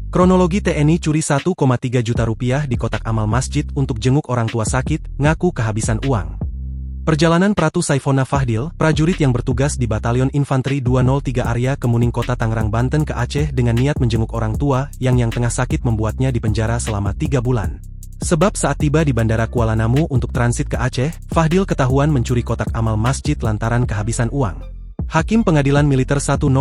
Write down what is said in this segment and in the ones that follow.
Kronologi TNI curi 1,3 juta rupiah di kotak amal masjid untuk jenguk orang tua sakit, ngaku kehabisan uang. Perjalanan Pratu Saifona Fahdil, prajurit yang bertugas di Batalion Infanteri 203 Area Kemuning Kota Tangerang, Banten ke Aceh dengan niat menjenguk orang tua yang tengah sakit membuatnya dipenjara selama 3 bulan. Sebab saat tiba di Bandara Kuala Namu untuk transit ke Aceh, Fahdil ketahuan mencuri kotak amal masjid lantaran kehabisan uang. Hakim Pengadilan Militer 102,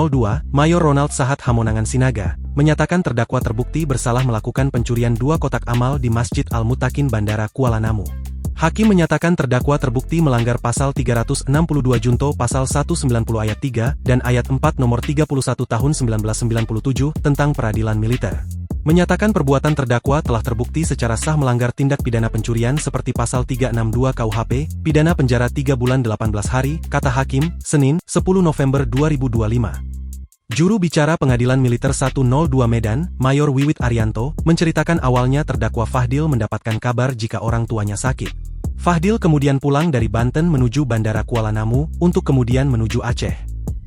Mayor Ronald Sahat Hamonangan Sinaga, menyatakan terdakwa terbukti bersalah melakukan pencurian 2 kotak amal di Masjid Al-Mutakin Bandara Kuala Namu. Hakim menyatakan terdakwa terbukti melanggar pasal 362 Junto pasal 190 ayat 3 dan ayat 4 nomor 31 tahun 1997 tentang peradilan militer. Menyatakan perbuatan terdakwa telah terbukti secara sah melanggar tindak pidana pencurian seperti pasal 362 KUHP, pidana penjara 3 bulan 18 hari, kata Hakim, Senin, 10 November 2025. Juru bicara Pengadilan Militer 102 Medan, Mayor Wiwit Arianto, menceritakan awalnya terdakwa Fahdil mendapatkan kabar jika orang tuanya sakit. Fahdil kemudian pulang dari Banten menuju Bandara Kuala Namu, untuk kemudian menuju Aceh.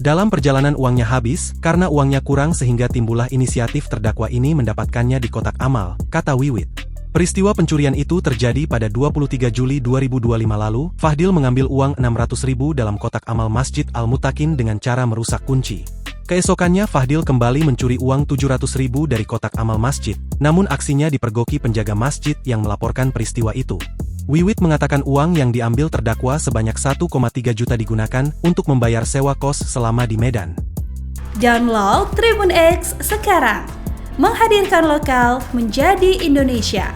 Dalam perjalanan uangnya habis, karena uangnya kurang sehingga timbullah inisiatif terdakwa ini mendapatkannya di kotak amal, kata Wiwit. Peristiwa pencurian itu terjadi pada 23 Juli 2025 lalu, Fahdil mengambil uang 600.000 dalam kotak amal Masjid Al-Mutakin dengan cara merusak kunci. Keesokannya Fahdil kembali mencuri uang 700.000 dari kotak amal masjid, namun aksinya dipergoki penjaga masjid yang melaporkan peristiwa itu. Wiwit mengatakan uang yang diambil terdakwa sebanyak 1,3 juta digunakan untuk membayar sewa kos selama di Medan. Download Tribun X sekarang, menghadirkan lokal menjadi Indonesia.